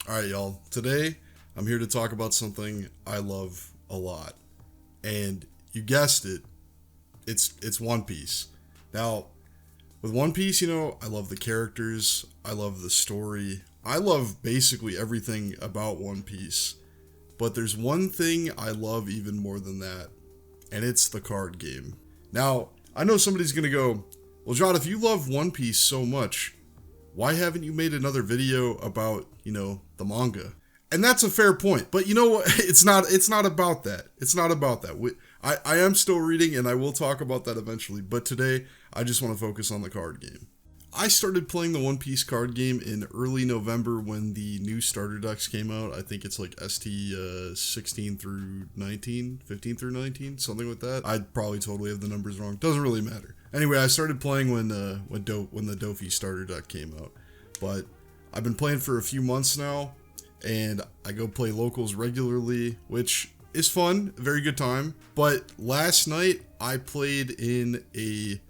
Alright, y'all. Today, I'm here to talk about something I love a lot. And you guessed it, it's One Piece. Now, with One Piece, I love the characters, I love the story, I love basically everything about One Piece. But there's one thing I love even more than that, and it's the card game. Now, I know somebody's gonna go, well, John, if you love One Piece so much, why haven't you made another video about, the manga? And that's a fair point. But you know what? It's not about that. It's not about that. I am still reading and I will talk about that eventually, but today I just want to focus on the card game. I started playing the One Piece card game in early November when the new starter decks came out. I think it's like ST 16 through 19, 15 through 19, something like that. I probably totally have the numbers wrong. Doesn't really matter. Anyway, I started playing when the Dofi starter deck came out. But I've been playing for a few months now, and I go play locals regularly, which is fun, very good time. But last night I played in a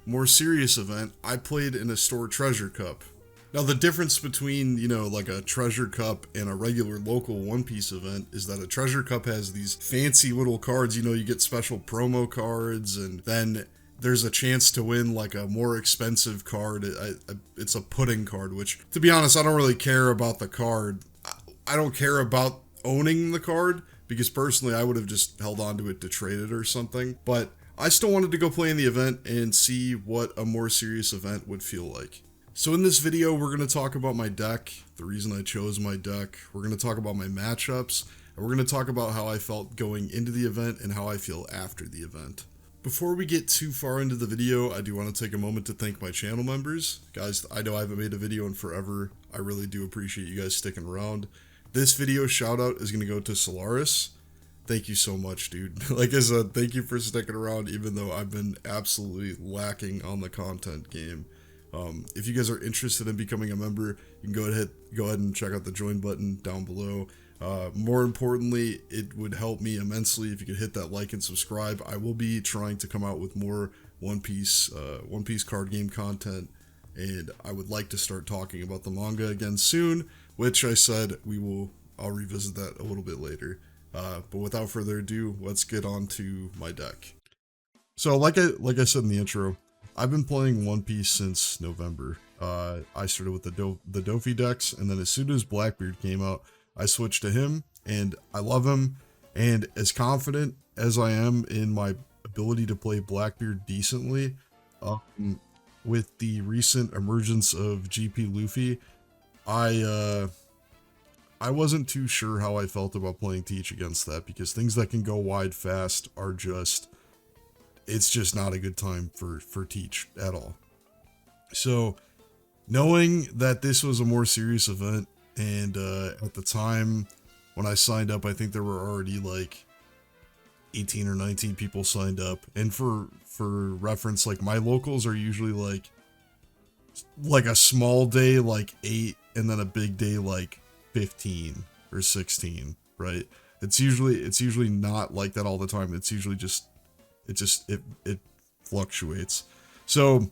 more serious event. I played in a store treasure cup. Now the difference between, like a treasure cup and a regular local One Piece event is that a treasure cup has these fancy little cards, you get special promo cards, and then there's a chance to win like a more expensive card. It's a pudding card, which, to be honest, I don't really care about the card. I don't care about owning the card, because personally I would have just held on to it to trade it or something. But I still wanted to go play in the event and see what a more serious event would feel like. So in this video, we're going to talk about my deck, the reason I chose my deck. We're going to talk about my matchups, and we're going to talk about how I felt going into the event and how I feel after the event. Before we get too far into the video, I do want to take a moment to thank my channel members. Guys, I know I haven't made a video in forever. I really do appreciate you guys sticking around. This video shout out is going to go to Solaris. Thank you so much, dude. Like I said, thank you for sticking around, even though I've been absolutely lacking on the content game. If you guys are interested in becoming a member, you can go ahead and check out the join button down below. More importantly, it would help me immensely if you could hit that like and subscribe. I will be trying to come out with more One Piece card game content, and I would like to start talking about the manga again soon, which I said I'll revisit that a little bit later. But without further ado, let's get on to my deck. So like I said in the intro, I've been playing One Piece since November. I started with the Dofi decks, and then as soon as Blackbeard came out, I switched to him, and I love him. And as confident as I am in my ability to play Blackbeard decently, with the recent emergence of GP Luffy, I wasn't too sure how I felt about playing Teach against that, because things that can go wide fast are it's just not a good time for Teach at all. So knowing that this was a more serious event, and at the time when I signed up, I think there were already like 18 or 19 people signed up. And for reference, like my locals are usually like a small day like 8, and then a big day like 15 or 16, right? It's usually not like that all the time. It's usually it fluctuates. So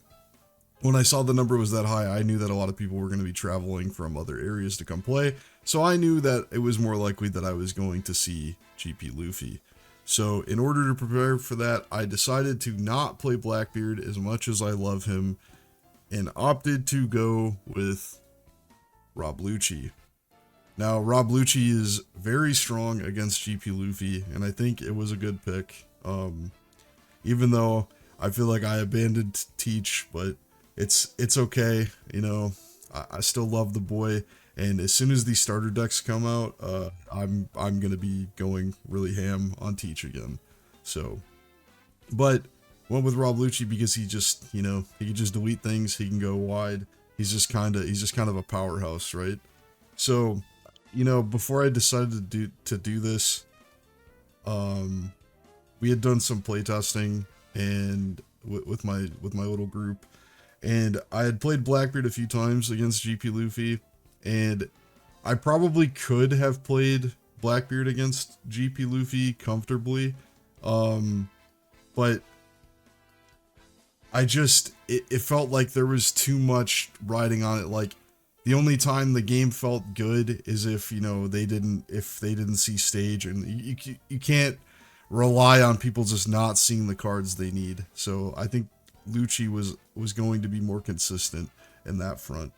when I saw the number was that high, I knew that a lot of people were going to be traveling from other areas to come play. So I knew that it was more likely that I was going to see GP Luffy. So in order to prepare for that, I decided to not play Blackbeard as much as I love him, and opted to go with Rob Lucci. Now, Rob Lucci is very strong against GP Luffy, and I think it was a good pick. Even though I feel like I abandoned Teach, but it's okay. I still love the boy, and as soon as these starter decks come out, I'm gonna be going really ham on Teach again. So, but went with Rob Lucci because he can just delete things. He can go wide. He's just kind of a powerhouse, right? So, before I decided to do this, we had done some playtesting and with my little group, and I had played Blackbeard a few times against GP Luffy, and I probably could have played Blackbeard against GP Luffy comfortably, but it felt like there was too much riding on it. Like, The only time the game felt good is if, you know, if they didn't see stage, and you can't rely on people just not seeing the cards they need. So I think Lucci was going to be more consistent in that front.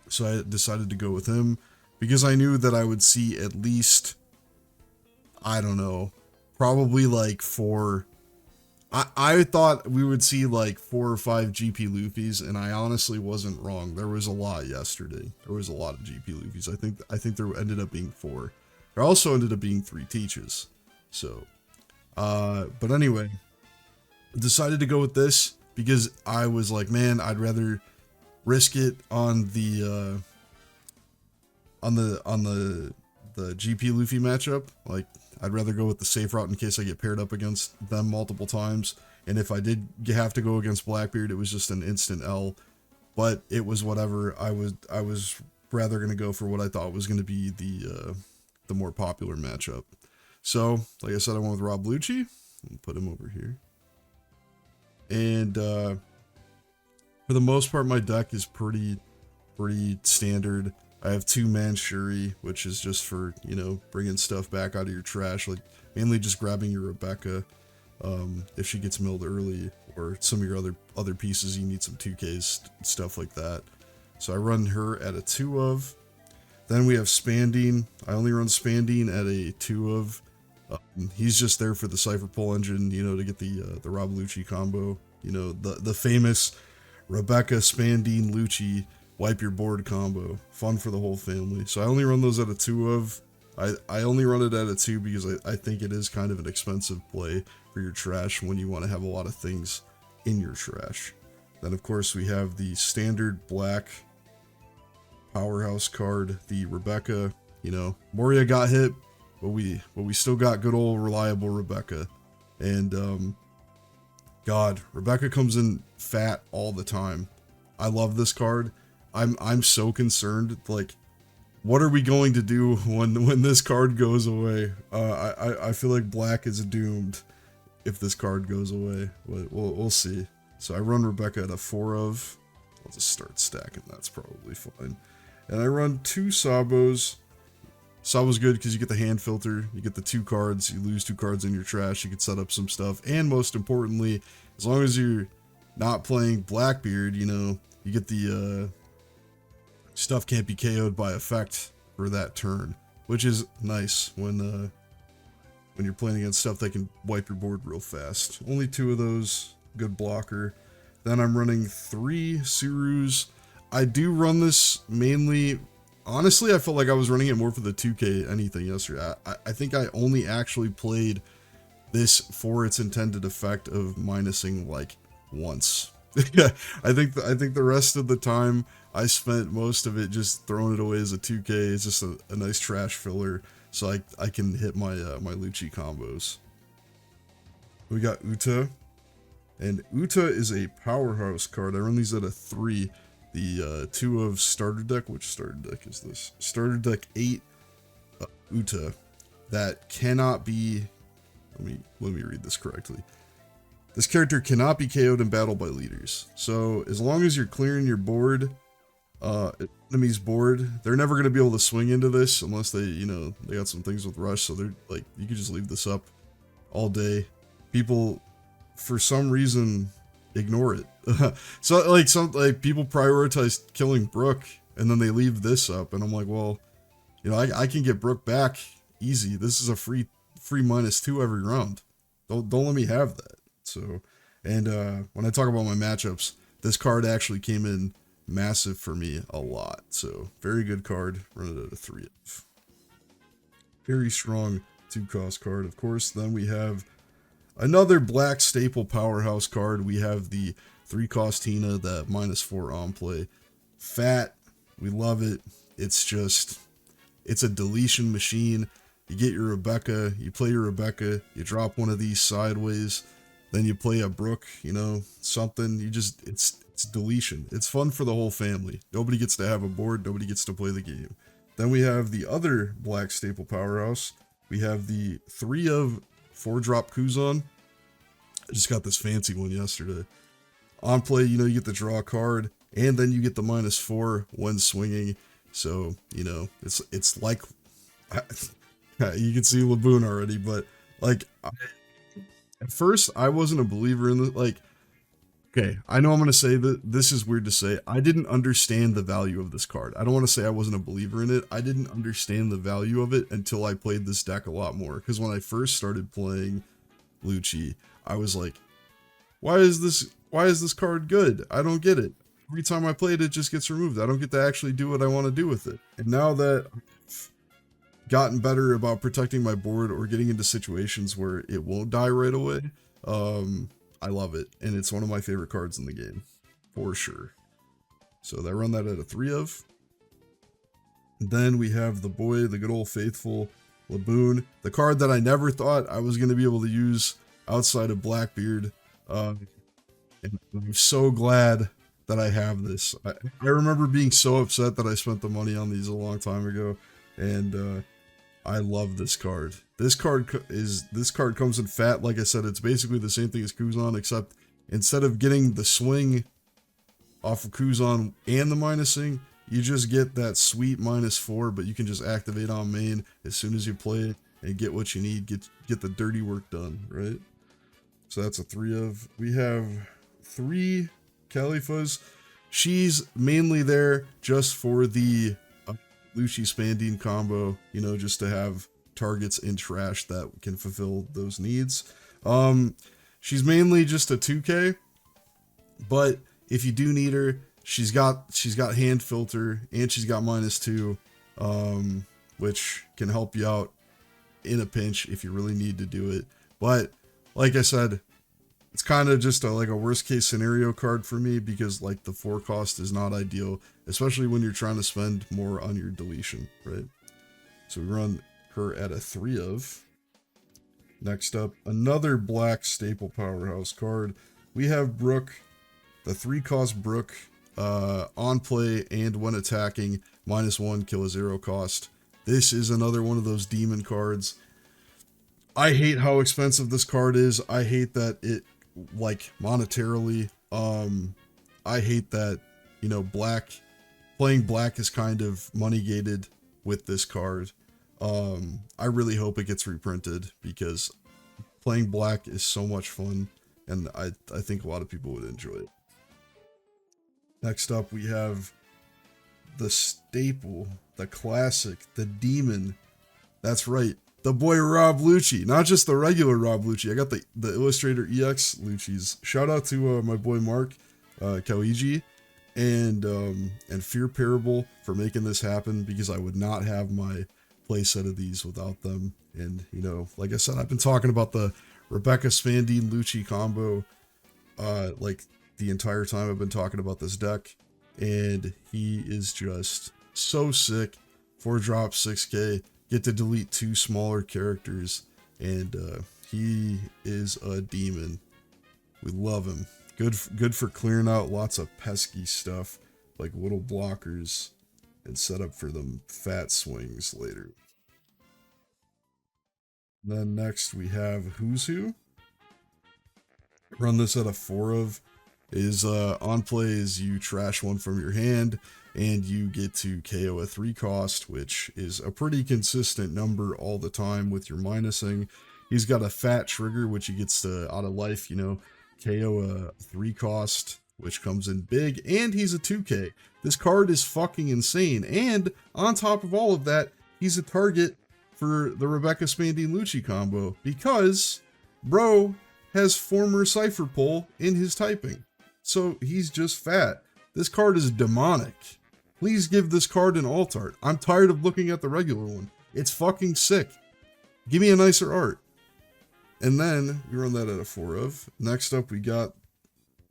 So I decided to go with him because I knew that I would see at least, I don't know, probably like four. I thought we would see like 4 or 5 GP Luffys, and I honestly wasn't wrong. There was a lot yesterday. There was a lot of GP Luffys. I think there ended up being 4. There also ended up being 3 teachers. So, but anyway, decided to go with this because I was like, man, I'd rather risk it on the GP Luffy matchup. Like, I'd rather go with the safe route in case I get paired up against them multiple times. And if I did have to go against Blackbeard, it was just an instant L. But it was whatever. I was rather gonna go for what I thought was gonna be the more popular matchup. So, like I said, I went with Rob Lucci. Put him over here. And for the most part, my deck is pretty standard. I have 2 Manchuri, which is just for, you know, bringing stuff back out of your trash, like mainly just grabbing your Rebecca if she gets milled early, or some of your other pieces you need some 2Ks, stuff like that. So I run her at a 2 of. Then we have Spandine. I only run Spandine at a 2 of. He's just there for the Cypher Pull engine, you know, to get the Rob Lucci combo. You know, the famous Rebecca, Spandine, Lucci wipe your board combo. Fun for the whole family. So I only run those at a 2 of. I only run it at a 2 because I think it is kind of an expensive play for your trash when you want to have a lot of things in your trash. Then of course we have the standard black powerhouse card, the Rebecca. You know, Moria got hit, but we still got good old reliable Rebecca. And God, Rebecca comes in fat all the time. I love this card. I'm so concerned, like, what are we going to do when this card goes away? I feel like black is doomed if this card goes away, but we'll see. So I run Rebecca at a 4 of. I'll just start stacking, that's probably fine. And I run 2 Sabos. Sabo's good because you get the hand filter, you get the 2 cards, you lose 2 cards in your trash, you can set up some stuff, and most importantly, as long as you're not playing Blackbeard, you know, you get the stuff can't be KO'd by effect for that turn, which is nice when you're playing against stuff that can wipe your board real fast. Only 2 of those, good blocker. Then I'm running 3 Surus. I do run this mainly, honestly, I felt like I was running it more for the 2K anything yesterday. I think I only actually played this for its intended effect of minusing like once. Yeah, I think the rest of the time I spent most of it just throwing it away as a 2K. It's just a nice trash filler, so I can hit my my Lucci combos. We got Uta, and Uta is a powerhouse card. I run these at a 3. The 2 of starter deck. Which starter deck is this? Starter deck 8. Uta, that cannot be. Let me read this correctly. This character cannot be KO'd in battle by leaders. So as long as you're clearing your board, enemy's board, they're never going to be able to swing into this unless they, you know, they got some things with rush. So they're like, you could just leave this up all day. People, for some reason, ignore it. So like people prioritize killing Brook and then they leave this up, and I'm like, well, you know, I can get Brook back easy. This is a free -2 every round. Don't let me have that. So, and when I talk about my matchups, this card actually came in massive for me a lot. So very good card. Run it at a 3 of. Very strong 2-cost card, of course. Then we have another black staple powerhouse card. We have the 3-cost Tina, that -4 on play. Fat. We love it. It's a deletion machine. You get your Rebecca, you play your Rebecca, you drop one of these sideways, then you play a Brook, you know, something. It's deletion. It's fun for the whole family. Nobody gets to have a board, nobody gets to play the game. Then we have the other black staple powerhouse. We have the 3 of 4-drop Kuzan. I just got this fancy one yesterday. On play, you know, you get to draw a card. and then you get the -4 when swinging. So, you know, it's like, you can see Laboon already, but like, at first I wasn't a believer in the, like, okay, I know I'm going to say that this is weird to say. I didn't understand the value of this card. I don't want to say I wasn't a believer in it. I didn't understand the value of it until I played this deck a lot more. Because when I first started playing Lucci, I was like, why is this card good? I don't get it. Every time I play it, it just gets removed. I don't get to actually do what I want to do with it. And now that I've gotten better about protecting my board or getting into situations where it won't die right away, I love it, and it's one of my favorite cards in the game, for sure. So I run that at a 3 of. Then we have the boy, the good old faithful Laboon, the card that I never thought I was going to be able to use outside of Blackbeard. And I'm so glad that I have this. I remember being so upset that I spent the money on these a long time ago, and I love this card. This card comes in fat. Like I said, it's basically the same thing as Kuzan, except instead of getting the swing off of Kuzan and the minusing, you just get that sweet -4, but you can just activate on main as soon as you play it and get what you need, get the dirty work done, right? So that's a 3 of. We have 3 Califas. She's mainly there just for the Lucci Spandine combo, you know, just to have targets in trash that can fulfill those needs. She's mainly just a 2K, but if you do need her, she's got hand filter and she's got -2, which can help you out in a pinch if you really need to do it. But like I said, it's kind of just like a worst case scenario card for me, because like the 4 cost is not ideal, especially when you're trying to spend more on your deletion, right? So we run her at a 3 of. Next up, another black staple powerhouse card. We have Brook, the 3 cost Brook, on play and when attacking, -1, kill a 0 cost. This is another one of those demon cards. I hate how expensive this card is. I hate that it, like, monetarily, I hate that, you know, playing black is kind of money gated with this card. I really hope it gets reprinted, because playing black is so much fun, and I think a lot of people would enjoy it. Next up, we have the staple, the classic, the demon. That's right, the boy Rob Lucci, not just the regular Rob Lucci. I got the Illustrator EX Luccis. Shout out to my boy Mark Kawiji and Fear Parable for making this happen, because I would not have my playset of these without them. And, you know, like I said, I've been talking about the Rebecca Spandine Lucci combo like the entire time I've been talking about this deck, and he is just so sick. 4 drop, 6k, get to delete 2 smaller characters, and he is a demon. We love him. Good for clearing out lots of pesky stuff like little blockers and set up for them fat swings later. Then next we have Who's Who. Run this at a 4 of. Is on play is you trash 1 from your hand and you get to KO a 3 cost, which is a pretty consistent number all the time with your minusing. He's got a fat trigger, which he gets to out of life, you know, KO a 3 cost, which comes in big, and he's a 2K. This card is fucking insane, and on top of all of that, he's a target for the Rebecca Spandine Lucci combo, because bro has former Cypher Pull in his typing. So he's just fat. This card is demonic. Please give this card an alt art. I'm tired of looking at the regular one. It's fucking sick. Give me a nicer art. And then we run that at a 4 of. Next up we got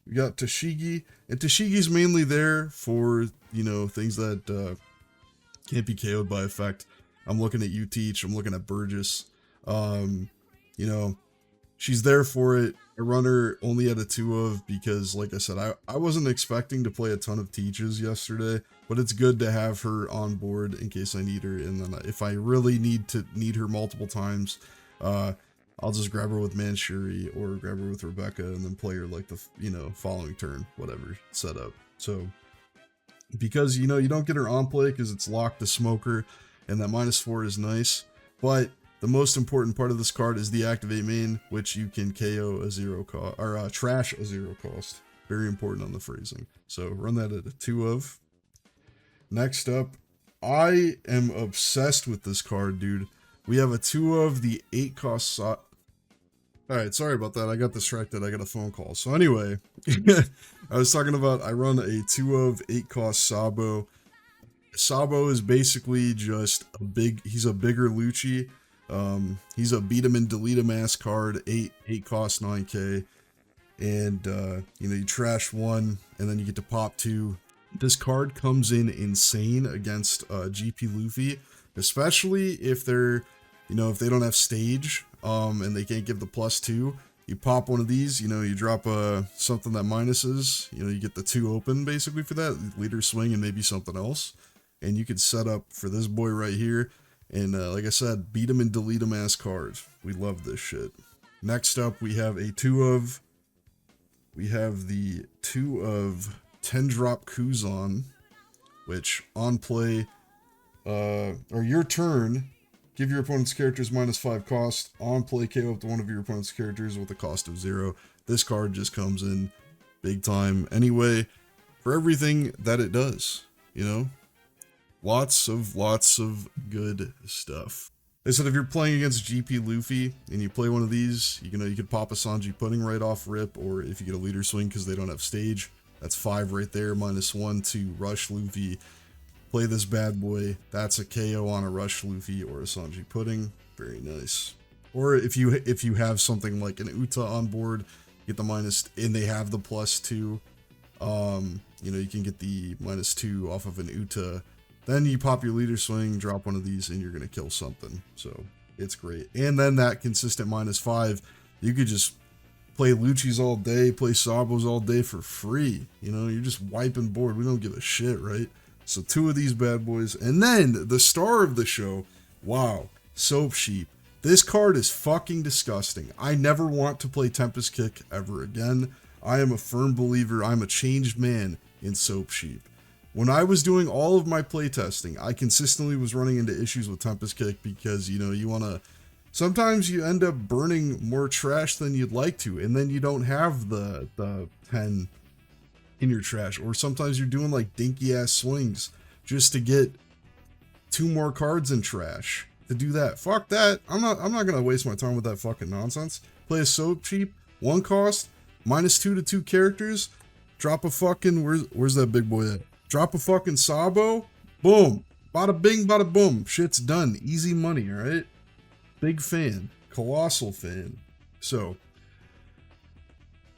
Tashigi. And Tashigi's mainly there for, you know, things that can't be KO'd by effect. I'm looking at You Teach. I'm looking at Burgess. You know, she's there for it. I run her only at a 2 of, because like I said, I wasn't expecting to play a ton of Teaches yesterday, but it's good to have her on board in case I need her. And then if I really need her multiple times, I'll just grab her with Manchuri or grab her with Rebecca and then play her like the, you know, following turn, whatever setup. So because you know you don't get her on play because it's locked to smoker, and that -4 is nice. But the most important part of this card is the activate main, which you can KO a 0 cost or trash a 0 cost. Very important on the phrasing. So run that at a 2 of. Next up, I am obsessed with this card, dude. We have a 2 of the 8 cost. Alright, sorry about that. I got distracted. I got a phone call. So anyway, I was talking about I run a 2 of 8 cost Sabo. Sabo is basically just he's a bigger Lucci. He's a beat him and delete him ass card, 8 cost 9k. And you know, you trash 1 and then you get to pop 2. This card comes in insane against GP Luffy, especially if they're, you know, if they don't have stage, and they can't give the +2. You pop one of these, you know, you drop something that minuses, you know, you get the 2 open basically for that, leader swing and maybe something else. And you could set up for this boy right here. And like I said, beat him and delete him ass cards. We love this shit. Next up, we have a 2 of, we have the 2 of 10 drop Kuzan, which on play, or your turn, give your opponent's characters -5 cost. On play, KO up to one of your opponent's characters with a cost of 0. This card just comes in big time anyway for everything that it does, you know? Lots of good stuff. They said if you're playing against GP Luffy and you play one of these, you know, you could pop a Sanji Pudding right off rip, or if you get a leader swing because they don't have stage, that's 5 right there, -1 to rush Luffy. Play this bad boy. That's a KO on a rush Luffy or a Sanji Pudding. Very nice. Or if you have something like an Uta on board, get the and they have the +2. You know, you can get the -2 off of an Uta. Then you pop your leader swing, drop one of these, and you're gonna kill something. So it's great. And then that consistent -5, you could just play Lucci's all day, play Sabos all day for free. You know, you're just wiping board. We don't give a shit, right? So 2 of these bad boys. And then the star of the show, wow, Soap Sheep. This card is fucking disgusting. I never want to play Tempest Kick ever again. I am a firm believer. I'm a changed man in Soap Sheep. When I was doing all of my playtesting, I consistently was running into issues with Tempest Kick because, you know, you want to... Sometimes you end up burning more trash than you'd like to, and then you don't have the 10 in your trash. Or sometimes you're doing like dinky-ass swings just to get 2 more cards in trash. To do that. Fuck that. I'm not going to waste my time with that fucking nonsense. Play a Soap Sheep, 1 cost, -2 to 2 characters, drop a fucking... Where's that big boy at? Drop a fucking Sabo, boom, bada bing, bada boom, shit's done, easy money, alright? Big fan, colossal fan. So,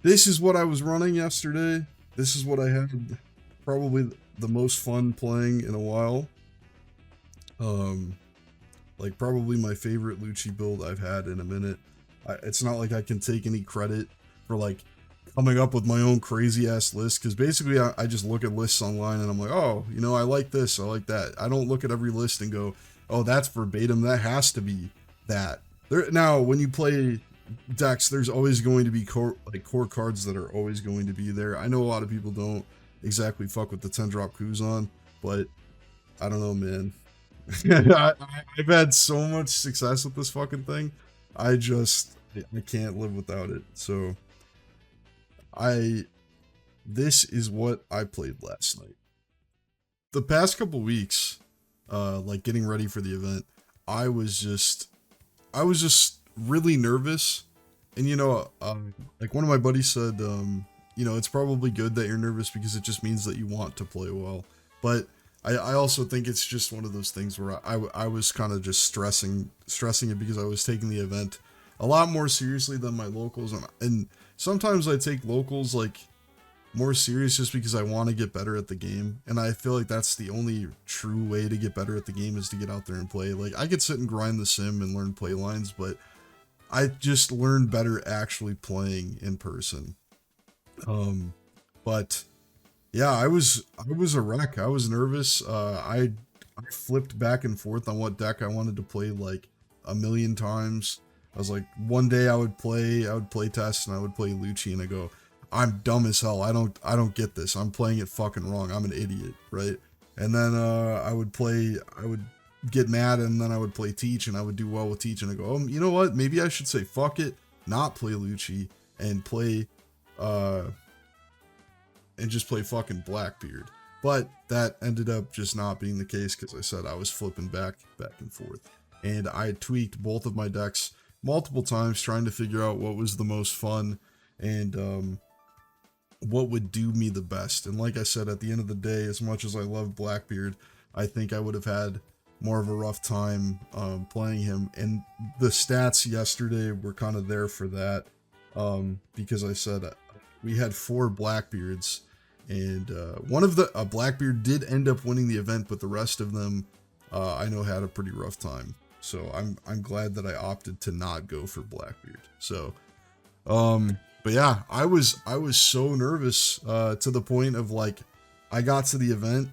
this is what I was running yesterday. This is what I had probably the most fun playing in a while. Like probably my favorite Lucci build I've had in a minute. It's not like I can take any credit for like coming up with my own crazy ass list, because basically I just look at lists online and I'm like, oh, you know, I like this, I like that. I don't look at every list and go, oh, that's verbatim, that has to be that. Now, when you play decks, there's always going to be core cards that are always going to be there. I know a lot of people don't exactly fuck with the 10 drop Kuzan, but I don't know, man. I've had so much success with this fucking thing. I can't live without it. So this is what I played last night. The past couple weeks, like getting ready for the event, I was just really nervous. And you know, like one of my buddies said, you know, it's probably good that you're nervous because it just means that you want to play well. But I also think it's just one of those things where I was kind of just stressing it because I was taking the event a lot more seriously than my locals, and sometimes I take locals like more serious just because I want to get better at the game, and I feel like that's the only true way to get better at the game is to get out there and play. Like I could sit and grind the sim and learn play lines, but I just learned better actually playing in person. But yeah, I was a wreck. I was nervous. I flipped back and forth on what deck I wanted to play like a million times. I was like, one day I would play test and I would play Lucci, and I go, I'm dumb as hell. I don't get this. I'm playing it fucking wrong. I'm an idiot, right? And then I would get mad, and then I would play Teach, and I would do well with Teach, and I go, oh, you know what? Maybe I should say fuck it, not play Lucci, and play, and just play fucking Blackbeard. But that ended up just not being the case, because I said I was flipping back and forth. And I tweaked both of my decks multiple times, trying to figure out what was the most fun, and what would do me the best. And like I said, at the end of the day, as much as I love Blackbeard, I think I would have had more of a rough time playing him. And the stats yesterday were kind of there for that, because I said we had 4 Blackbeards, and one of the Blackbeard did end up winning the event, but the rest of them I know had a pretty rough time. So I'm glad that I opted to not go for Blackbeard. So but yeah, I was so nervous to the point of, like, I got to the event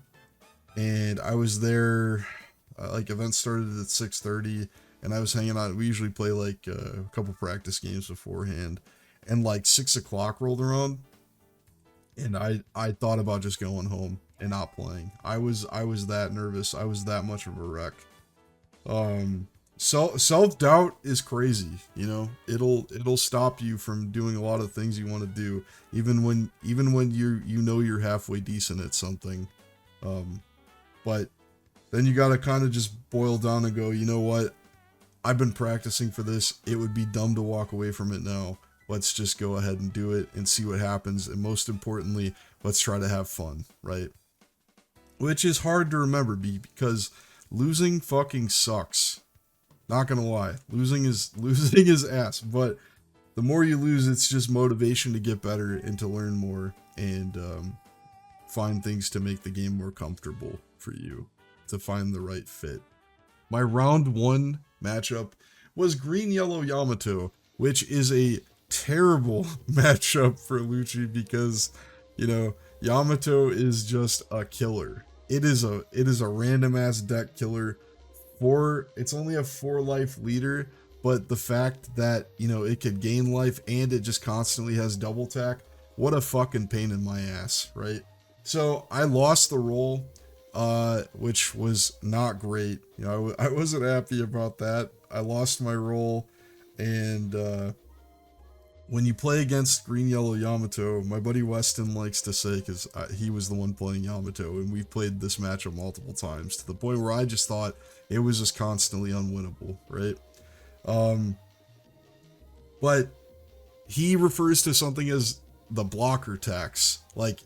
and I was there, like, event started at 6:30, and I was hanging out. We usually play like a couple practice games beforehand, and like 6 o'clock rolled around, and I thought about just going home and not playing. I was that nervous. I was that much of a wreck. Self-doubt is crazy, you know. It'll stop you from doing a lot of things you want to do, even when you know you're halfway decent at something. But then you gotta kind of just boil down and go, you know what? I've been practicing for this. It would be dumb to walk away from it now. Let's just go ahead and do it and see what happens. And most importantly, let's try to have fun, right? Which is hard to remember because losing fucking sucks. Not gonna lie, losing is ass, but the more you lose, it's just motivation to get better and to learn more, and find things to make the game more comfortable for you, to find the right fit. My round 1 matchup was Green Yellow Yamato, which is a terrible matchup for Lucci because, you know, Yamato is just a killer. It is a random ass deck killer. It's only a 4 life leader, but the fact that, you know, it could gain life and it just constantly has double tack, what a fucking pain in my ass, right? So I lost the roll, which was not great. You know, I wasn't happy about that. I lost my roll, and when you play against Green Yellow Yamato, my buddy Weston likes to say, because he was the one playing Yamato, and we've played this matchup multiple times, to the point where I just thought it was just constantly unwinnable, right? But he refers to something as the blocker tax. Like,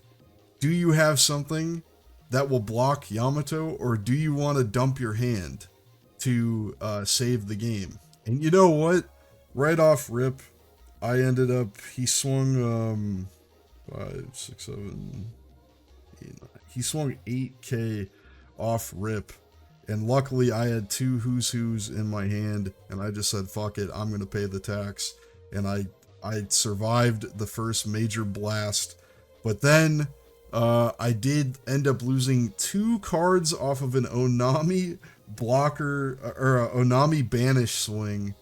do you have something that will block Yamato, or do you want to dump your hand to save the game? And you know what? Right off rip, I ended up, he swung 5, 6, 7, 8, 9. He swung 8k off rip, and luckily I had 2 Who's Who's in my hand, and I just said fuck it, I'm gonna pay the tax, and I survived the first major blast. But then I did end up losing 2 cards off of an Onami blocker, or a Onami banish swing.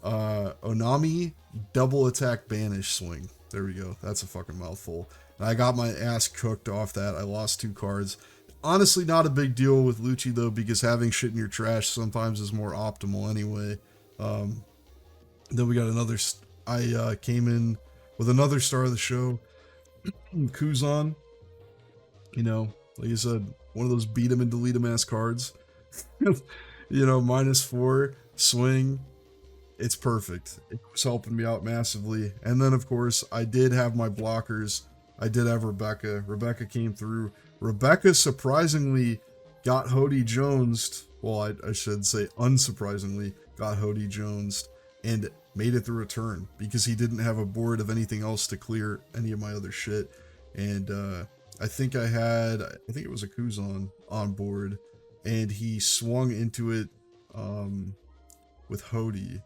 Onami double attack banish swing. There we go. That's a fucking mouthful. And I got my ass cooked off that. I lost 2 cards. Honestly, not a big deal with Lucci though, because having shit in your trash sometimes is more optimal anyway. Then we got another. I came in with another star of the show, Kuzan. You know, like I said, one of those beat him and delete him ass cards. You know, -4 swing. It's perfect. It was helping me out massively. And then, of course, I did have my blockers. I did have Rebecca. Rebecca came through. Rebecca surprisingly got Hody Jonesed. Well, I should say unsurprisingly got Hody Jonesed and made it through a turn because he didn't have a board of anything else to clear any of my other shit. And I think it was a Kuzan on board, and he swung into it with Hody.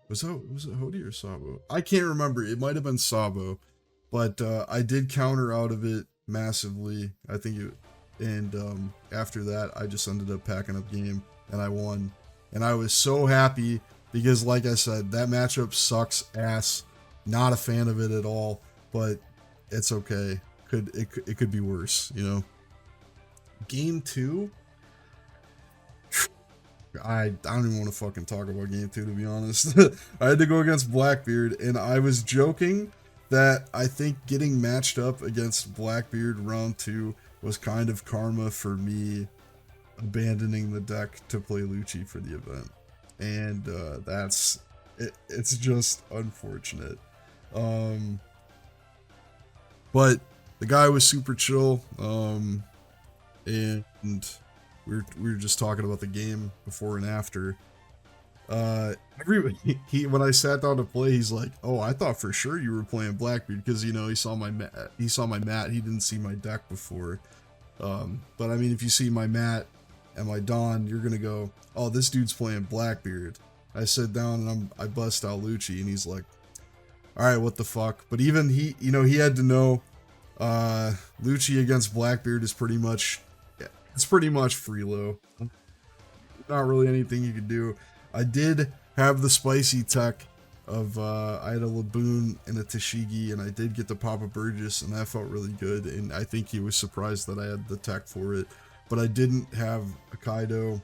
Was it Hody or Sabo? I can't remember. It might have been Sabo, but I did counter out of it massively. I think it, and after that, I just ended up packing up game and I won. And I was so happy because, like I said, that matchup sucks ass. Not a fan of it at all. but it's okay. It could be worse, you know. Game 2, I don't even want to fucking talk about game 2, to be honest. I had to go against Blackbeard, and I was joking that I think getting matched up against Blackbeard round 2 was kind of karma for me abandoning the deck to play Lucci for the event. And it's just unfortunate. But the guy was super chill. And we were just talking about the game before and after. When I sat down to play, he's like, "Oh, I thought for sure you were playing Blackbeard because you know he saw my mat. He didn't see my deck before. But I mean, if you see my mat and my Dawn, you're gonna go, oh, this dude's playing Blackbeard." I sit down and I bust out Lucci, and he's like, "All right, what the fuck?" But even he, you know, he had to know, Lucci against Blackbeard is pretty much Freelo. Not really anything you could do. I did have the spicy tech of, I had a Laboon and a Tashigi, and I did get the Papa Burgess, and that felt really good, and I think he was surprised that I had the tech for it. But I didn't have a Kaido,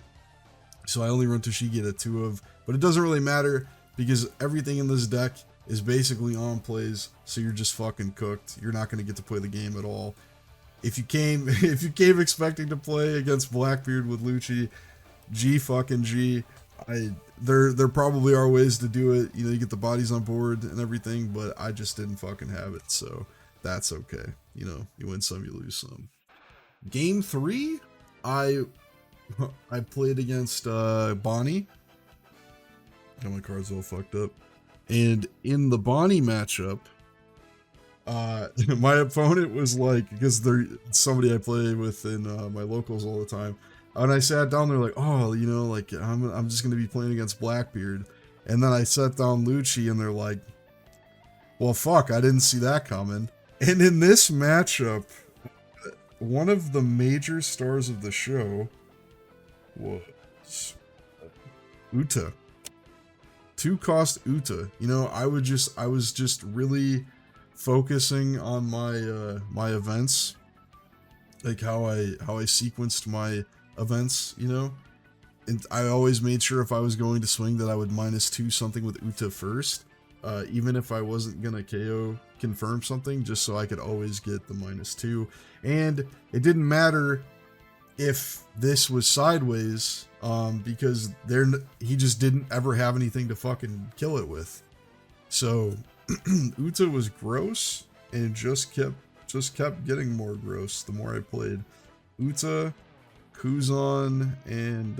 so I only run Tashigi at a 2 of, but it doesn't really matter, because everything in this deck is basically on plays, so you're just fucking cooked. You're not going to get to play the game at all. If you came expecting to play against Blackbeard with Lucci, G fucking G. There probably are ways to do it. You know, you get the bodies on board and everything, but I just didn't fucking have it, so that's okay. You know, you win some, you lose some. Game 3, I played against Bonney. Got my cards all fucked up. And in the Bonney matchup, my opponent was like, because they're somebody I play with in my locals all the time. And I sat down, they're like, oh, you know, like, I'm just going to be playing against Blackbeard. And then I sat down Lucci, and they're like, well, fuck, I didn't see that coming. And in this matchup, one of the major stars of the show was Uta. 2-cost Uta. You know, I was just really focusing on my my events, like how I sequenced my events, you know, and I always made sure if I was going to swing that I would -2 something with Uta first, even if I wasn't gonna KO confirm something, just so I could always get the -2. And it didn't matter if this was sideways, because he just didn't ever have anything to fucking kill it with. So Uta was gross, and it just kept getting more gross the more I played. Uta, Kuzan, and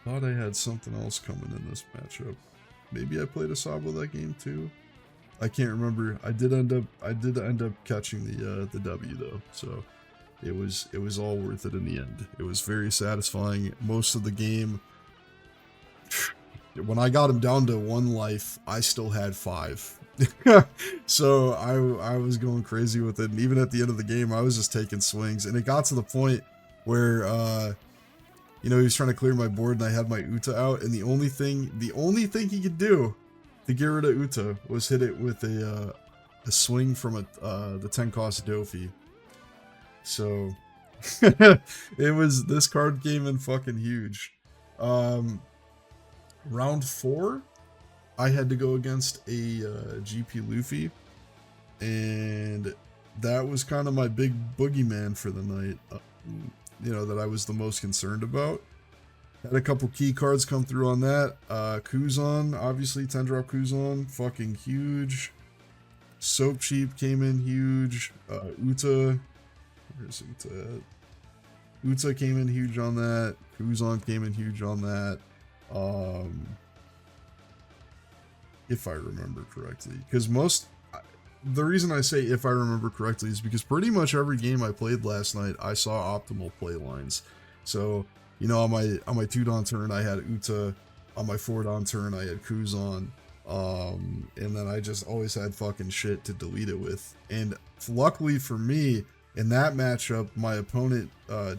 thought I had something else coming in this matchup. Maybe I played Asabo that game too. I can't remember. I did end up catching the W though, so it was all worth it in the end. It was very satisfying. Most of the game, when I got him down to 1 life, I still had 5. So I was going crazy with it, and even at the end of the game, I was just taking swings, and it got to the point where you know, he was trying to clear my board, and I had my Uta out, and the only thing he could do to get rid of Uta was hit it with a swing from the 10-cost Dofi. So this card came in fucking huge. Round 4, I had to go against a GP Luffy, and that was kind of my big boogeyman for the night, you know, that I was the most concerned about. Had a couple key cards come through on that. Kuzan, obviously, 10-drop Kuzan, fucking huge. Soap Cheap came in huge. Uta, where's Uta at? Uta came in huge on that. Kuzan came in huge on that. If I remember correctly, because the reason I say if I remember correctly is because pretty much every game I played last night, I saw optimal play lines. So, you know, on my 2-Dawn turn, I had Uta. On my 4-Dawn turn, I had Kuzan. And then I just always had fucking shit to delete it with. And luckily for me, in that matchup, my opponent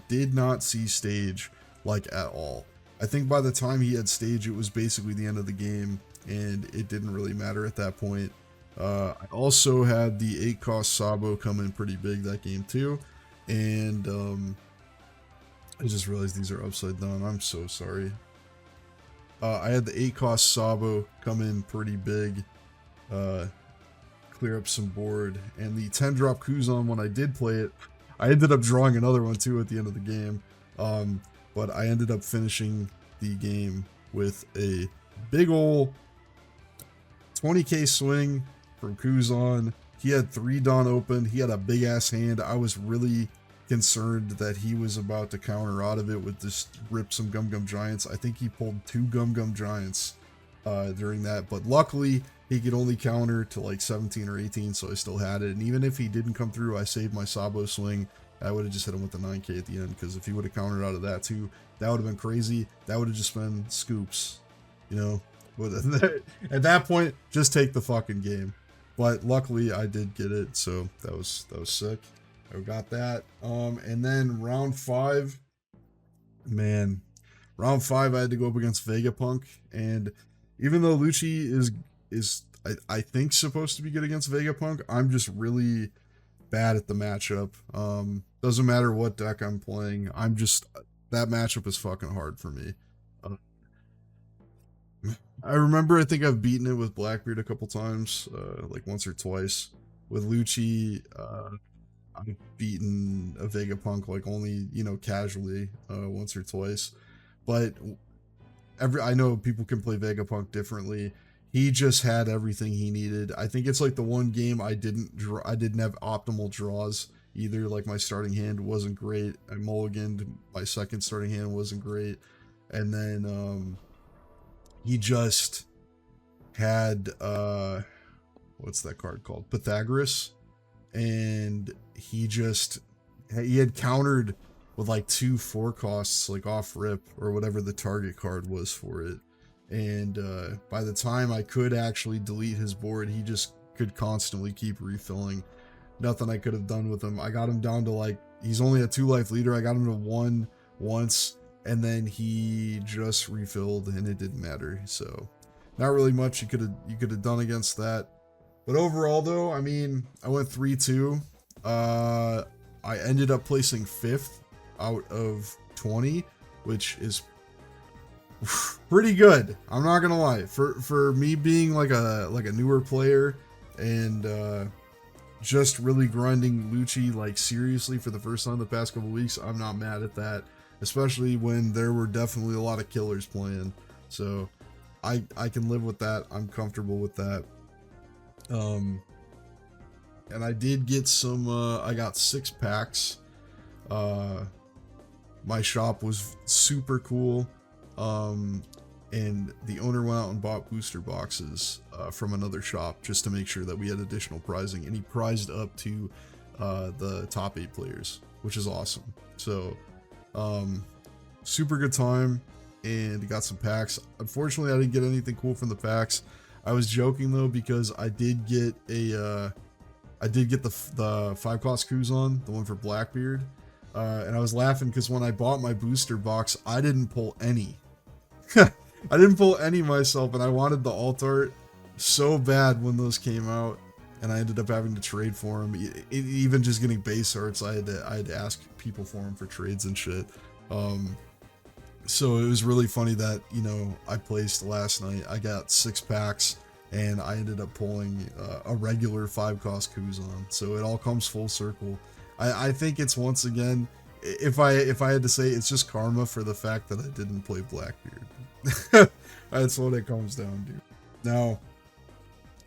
did not see stage, like, at all. I think by the time he had stage, it was basically the end of the game, and it didn't really matter at that point. I also had the 8-cost Sabo come in pretty big that game too. And I just realized these are upside down. I'm so sorry. I had the 8-cost Sabo come in pretty big. Clear up some board. And the 10-drop Kuzan, when I did play it, I ended up drawing another one too at the end of the game. But I ended up finishing the game with a big ol' 20k swing from Kuzan. He had 3 Dawn open. He had a big ass hand. I was really concerned that he was about to counter out of it with just rip some Gum Gum Giants. I think he pulled 2 Gum Gum Giants during that, but luckily he could only counter to like 17 or 18, so I still had it. And even if he didn't come through, I saved my Sabo swing. I would have just hit him with the 9k at the end, because if he would have countered out of that too, that would have been crazy. That would have just been scoops, you know. But at that point, just take the fucking game. But luckily, I did get it, so that was sick. I got that. And then round 5, man, round 5 I had to go up against Vegapunk, and even though Lucci is I think supposed to be good against Vegapunk, I'm just really bad at the matchup. Doesn't matter what deck I'm playing. That matchup is fucking hard for me. I remember I think I've beaten it with Blackbeard a couple times, like once or twice. With Lucci, I've beaten a Vegapunk like only, you know, casually, once or twice. But I know people can play Vegapunk differently. He just had everything he needed. I think it's like the one game I didn't have optimal draws either. Like my starting hand wasn't great. I mulliganed. My second starting hand wasn't great. And then he just had what's that card called? Pythagoras. And he had countered with like 2 4-costs like off rip or whatever the target card was for it. And by the time I could actually delete his board, he just could constantly keep refilling. Nothing I could have done with him. I got him down to like, he's only a 2-life leader. I got him to 1 once, and then he just refilled, and it didn't matter. So not really much you could have done against that. But overall, though, I mean, I went 3-2. I ended up placing 5th out of 20, which is pretty good. I'm not gonna lie. For me being like a newer player and just really grinding Lucci like seriously for the first time the past couple weeks, I'm not mad at that. Especially when there were definitely a lot of killers playing. So I can live with that. I'm comfortable with that. And I did get some, I got 6 packs. My shop was super cool. And the owner went out and bought booster boxes, from another shop just to make sure that we had additional prizing. And he prized up to, the top 8 players, which is awesome. So, super good time, and got some packs. Unfortunately, I didn't get anything cool from the packs. I was joking though, because I did get the 5-cost Kuzan, the one for Blackbeard, and I was laughing because when I bought my booster box, I didn't pull any. I didn't pull any myself, and I wanted the alt art so bad when those came out, and I ended up having to trade for them. Even just getting base arts, I had to ask people for them for trades and shit. So it was really funny that, you know, I placed last night. I got 6 packs, and I ended up pulling a regular 5-cost Kuzan. So it all comes full circle. I think it's, once again, if I had to say, it's just karma for the fact that I didn't play Blackbeard. That's what it comes down to. Now,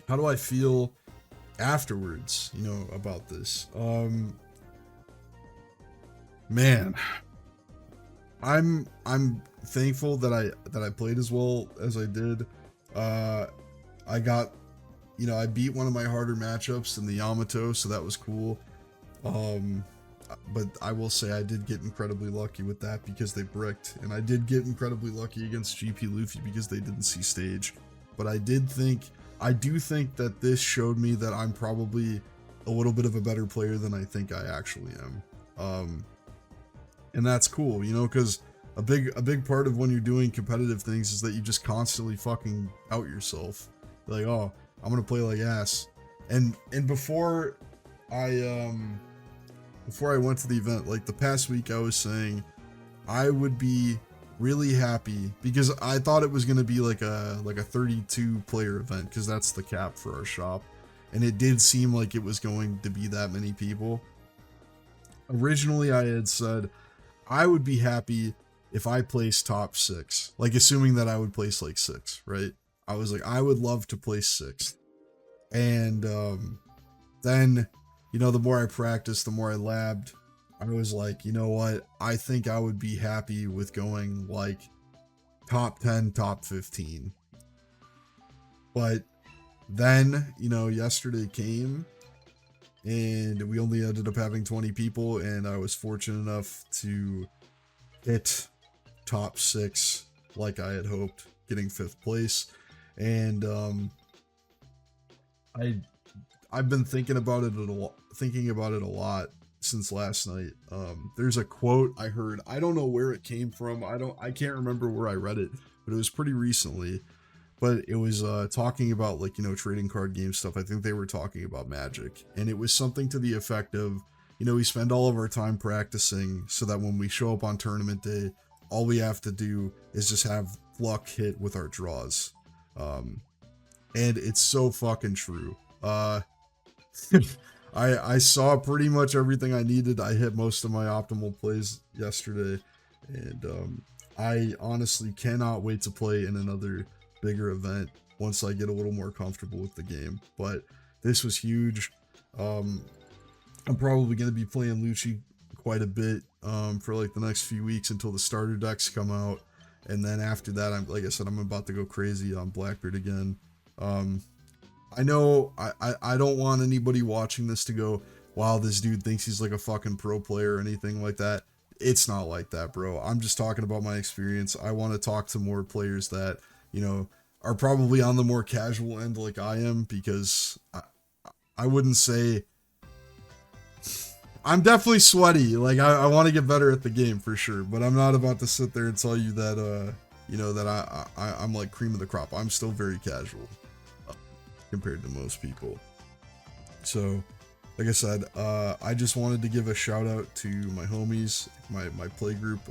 how do I feel afterwards, you know, about this? Man, I'm thankful that I played as well as I did. I got, you know, I beat one of my harder matchups in the Yamato, so that was cool. But I will say I did get incredibly lucky with that because they bricked, and I did get incredibly lucky against GP Luffy because they didn't see stage. But I do think that this showed me that I'm probably a little bit of a better player than I think I actually am. And that's cool, you know, because a big part of when you're doing competitive things is that you just constantly fucking out yourself. Like, oh, I'm gonna play like ass. And before I went to the event, like the past week, I was saying I would be really happy because I thought it was going to be like a 32 player event because that's the cap for our shop, and it did seem like it was going to be that many people. Originally, I had said I would be happy if I placed top 6, like assuming that I would place like 6, right? I was like, I would love to place 6th. And then, you know, the more I practiced, the more I labbed, I was like, you know what? I think I would be happy with going like top 10, top 15. But then, you know, yesterday came and we only ended up having 20 people, and I was fortunate enough to hit top 6 like I had hoped, getting 5th place. And I've been thinking about it a lot since last night. There's a quote I heard. I don't know where it came from. I can't remember where I read it, but it was pretty recently. But it was talking about, like, you know, trading card game stuff. I think they were talking about Magic, and it was something to the effect of, you know, we spend all of our time practicing so that when we show up on tournament day, all we have to do is just have luck hit with our draws. And it's so fucking true. I saw pretty much everything I needed. I hit most of my optimal plays yesterday, and I honestly cannot wait to play in another bigger event once I get a little more comfortable with the game. But this was huge. I'm probably going to be playing Lucci quite a bit for like the next few weeks until the starter decks come out, and then after that, like I said, I'm about to go crazy on Blackbeard again. I know I don't want anybody watching this to go, wow, this dude thinks he's like a fucking pro player or anything like that. It's not like that, bro. I'm just talking about my experience. I want to talk to more players that, you know, are probably on the more casual end like I am, because I wouldn't say... I'm definitely sweaty. Like, I want to get better at the game for sure, but I'm not about to sit there and tell you that, you know, that I'm like cream of the crop. I'm still very casual compared to most people. So, like I said, I just wanted to give a shout out to my homies, my play group,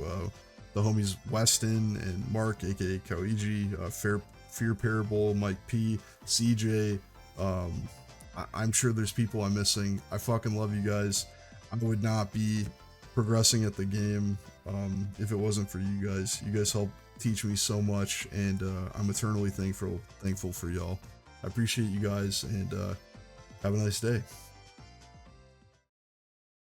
the homies Weston and Mark, aka Kaiji, Fear Parable, Mike P, CJ. I'm sure there's people I'm missing. I fucking love you guys. I would not be progressing at the game if it wasn't for you guys. You guys help teach me so much, and I'm eternally thankful for y'all. I appreciate you guys, and have a nice day.